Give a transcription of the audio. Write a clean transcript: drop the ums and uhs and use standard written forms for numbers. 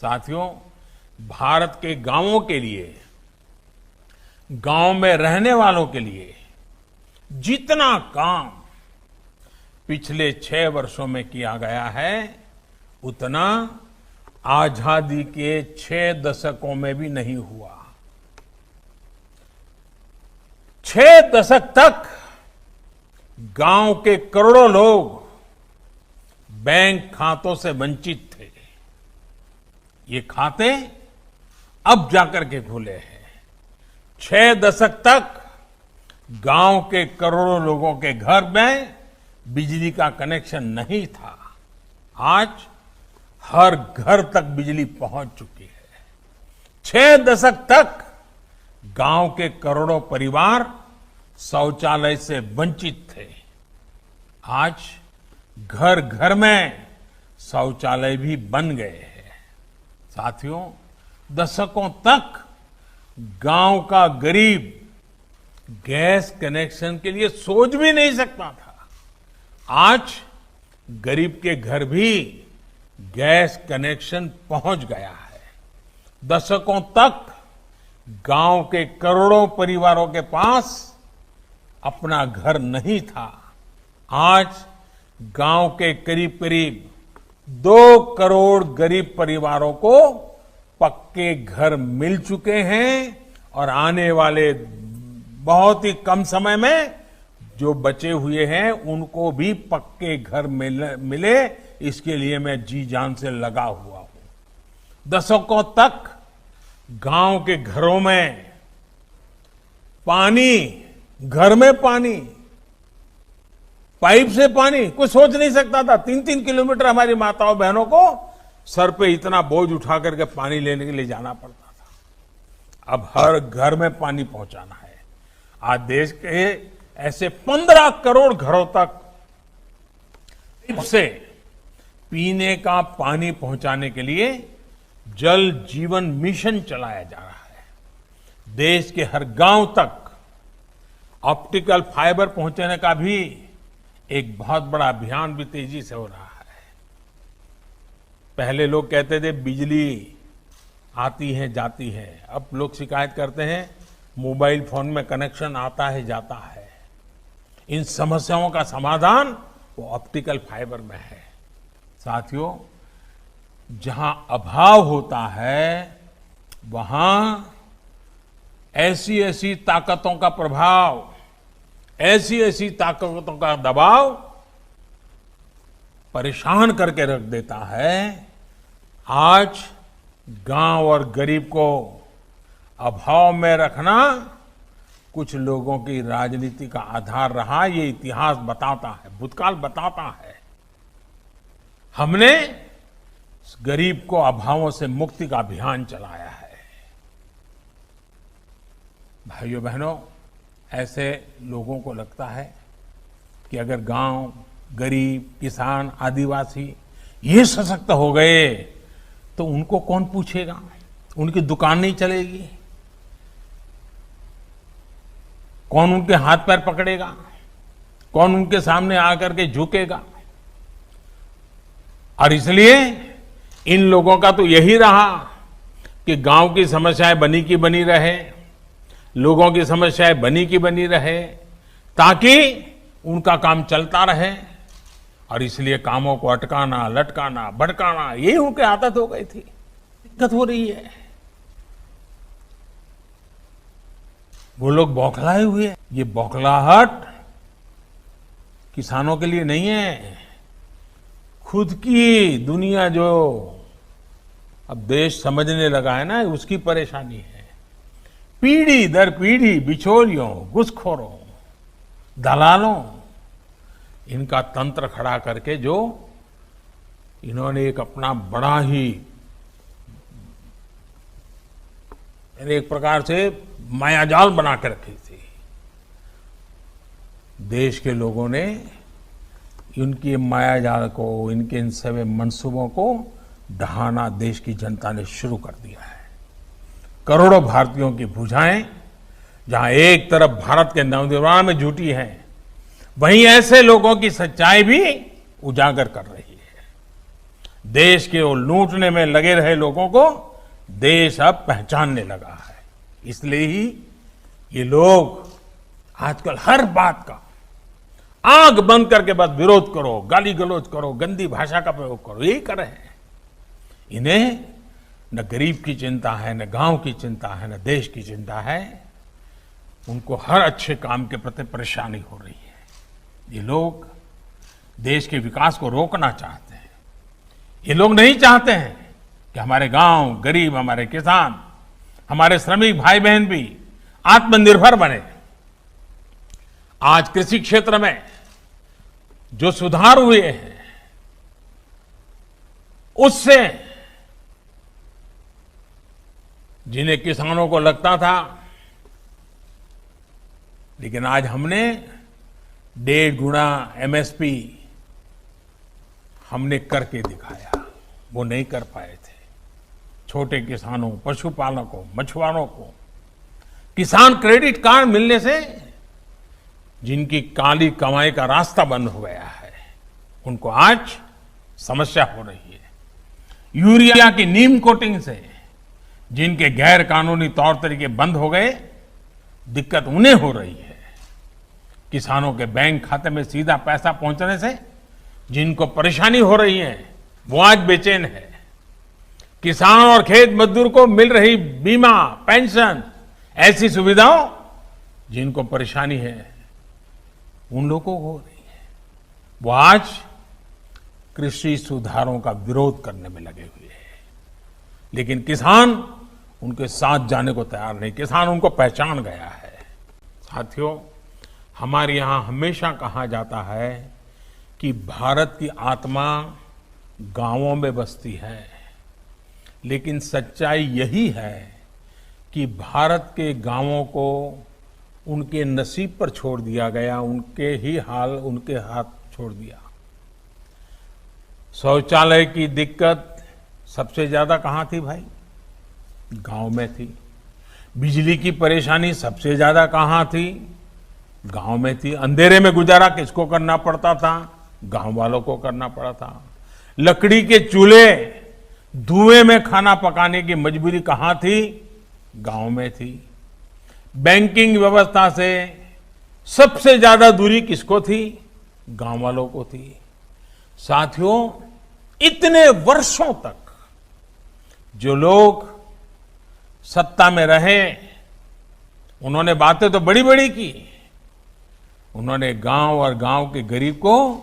साथियों, भारत के गांवों के लिए, गांव में रहने वालों के लिए जितना काम पिछले 6 वर्षों में किया गया है, उतना आजादी के 6 दशकों में भी नहीं हुआ। 6 दशक तक गांव के करोड़ों लोग बैंक खातों से वंचित थे। ये खाते अब जाकर के खुले हैं। 6 दशक तक गांव के करोड़ों लोगों के घर में बिजली का कनेक्शन नहीं था। आज हर घर तक बिजली पहुंच चुकी है। 6 दशक तक गांव के करोड़ों परिवार शौचालय से वंचित थे। आज घर घर में शौचालय भी बन गए हैं। साथियों, दशकों तक गांव का गरीब गैस कनेक्शन के लिए सोच भी नहीं सकता था। आज गरीब के घर भी गैस कनेक्शन पहुंच गया है। दशकों तक गांव के करोड़ों परिवारों के पास अपना घर नहीं था। आज गांव के करीब करीब 2 करोड़ गरीब परिवारों को पक्के घर मिल चुके हैं और आने वाले बहुत ही कम समय में जो बचे हुए हैं उनको भी पक्के घर मिले, इसके लिए मैं जी जान से लगा हुआ हूं। दशकों तक गांव के घरों में पानी, घर में पानी, पाइप से पानी, कोई सोच नहीं सकता था। 3-3 किलोमीटर हमारी माताओं बहनों को सर पे इतना बोझ उठा करके पानी लेने के लिए जाना पड़ता था। अब हर घर में पानी पहुंचाना है। आज देश के ऐसे 15 करोड़ घरों तक से पीने का पानी पहुंचाने के लिए जल जीवन मिशन चलाया जा रहा है। देश के हर गांव तक ऑप्टिकल फाइबर पहुंचाने का भी एक बहुत बड़ा अभियान भी तेजी से हो रहा है। पहले लोग कहते थे बिजली आती है जाती है, अब लोग शिकायत करते हैं मोबाइल फोन में कनेक्शन आता है जाता है। इन समस्याओं का समाधान वो ऑप्टिकल फाइबर में है। साथियों, जहां अभाव होता है वहां ऐसी ऐसी ताकतों का प्रभाव, ऐसी ऐसी ताकतों का दबाव परेशान करके रख देता है। आज गांव और गरीब को अभाव में रखना कुछ लोगों की राजनीति का आधार रहा, ये इतिहास बताता है, भूतकाल बताता है। हमने गरीब को अभावों से मुक्ति का अभियान चलाया है। भाइयों बहनों, ऐसे लोगों को लगता है कि अगर गांव, गरीब, किसान, आदिवासी ये सशक्त हो गए तो उनको कौन पूछेगा, उनकी दुकान नहीं चलेगी, कौन उनके हाथ पैर पकड़ेगा, कौन उनके सामने आकर के झुकेगा। और इसलिए इन लोगों का तो यही रहा कि गांव की समस्याएं बनी की बनी रहे, लोगों की समस्याएं बनी की बनी रहे, ताकि उनका काम चलता रहे। और इसलिए कामों को अटकाना, लटकाना, भटकाना, यही उनकी आदत हो गई थी। दिक्कत हो रही है। वो लोग बौखलाए हुए हैं। ये बौखलाहट किसानों के लिए नहीं है, खुद की दुनिया जो अब देश समझने लगा है ना, उसकी परेशानी है। पीढ़ी दर पीढ़ी बिचौलियों, घुसखोरों, दलालों, इनका तंत्र खड़ा करके जो इन्होंने एक अपना बड़ा ही एक प्रकार से मायाजाल बना के रखी थी। देश के लोगों ने इनकी मायाजाल को, इनके इन सभी मंसूबों को ढहाना देश की जनता ने शुरू कर दिया है। करोड़ों भारतीयों की भुजाएं जहां एक तरफ भारत के नवनिर्माण में जुटी हैं, वहीं ऐसे लोगों की सच्चाई भी उजागर कर रही है। देश के वो लूटने में लगे रहे लोगों को देश अब पहचानने लगा है। इसलिए ही ये लोग आजकल हर बात का आंख बंद करके बस विरोध करो, गाली गलौज करो, गंदी भाषा का प्रयोग करो, यही कर रहे हैं। इन्हें न गरीब की चिंता है, न गांव की चिंता है, न देश की चिंता है। उनको हर अच्छे काम के प्रति परेशानी हो रही है। ये लोग देश के विकास को रोकना चाहते हैं। ये लोग नहीं चाहते हैं कि हमारे गांव, गरीब, हमारे किसान, हमारे श्रमिक भाई बहन भी आत्मनिर्भर बने। आज कृषि क्षेत्र में जो सुधार हुए हैं, उससे जिन्हें किसानों को लगता था, लेकिन आज हमने 1.5 गुना एमएसपी हमने करके दिखाया, वो नहीं कर पाए थे। छोटे किसानों, पशुपालकों, मछुआरों को किसान क्रेडिट कार्ड मिलने से जिनकी काली कमाई का रास्ता बंद हो गया है, उनको आज समस्या हो रही है। यूरिया की नीम कोटिंग से जिनके गैर कानूनी तौर तरीके बंद हो गए, दिक्कत उन्हें हो रही है। किसानों के बैंक खाते में सीधा पैसा पहुंचने से जिनको परेशानी हो रही है, वो आज बेचैन है। किसान और खेत मजदूर को मिल रही बीमा, पेंशन, ऐसी सुविधाओं जिनको परेशानी है, उन लोगों को हो रही है। वो आज कृषि सुधारों का विरोध करने में लगे हुए हैं, लेकिन किसान उनके साथ जाने को तैयार नहीं। किसान उनको पहचान गया है। साथियों, हमारे यहां हमेशा कहा जाता है कि भारत की आत्मा गांवों में बसती है, लेकिन सच्चाई यही है कि भारत के गांवों को उनके नसीब पर छोड़ दिया गया, उनके ही हाल उनके हाथ छोड़ दिया। शौचालय की दिक्कत सबसे ज्यादा कहां थी भाई? गांव में थी। बिजली की परेशानी सबसे ज्यादा कहां थी? गांव में थी। अंधेरे में गुजारा किसको करना पड़ता था? गांव वालों को करना पड़ा था। लकड़ी के चूल्हे, धुएं में खाना पकाने की मजबूरी कहां थी? गांव में थी। बैंकिंग व्यवस्था से सबसे ज्यादा दूरी किसको थी? गांव वालों को थी। साथियों, इतने वर्षों तक जो लोग सत्ता में रहे, उन्होंने बातें तो बड़ी बड़ी की, उन्होंने गांव और गांव के गरीब को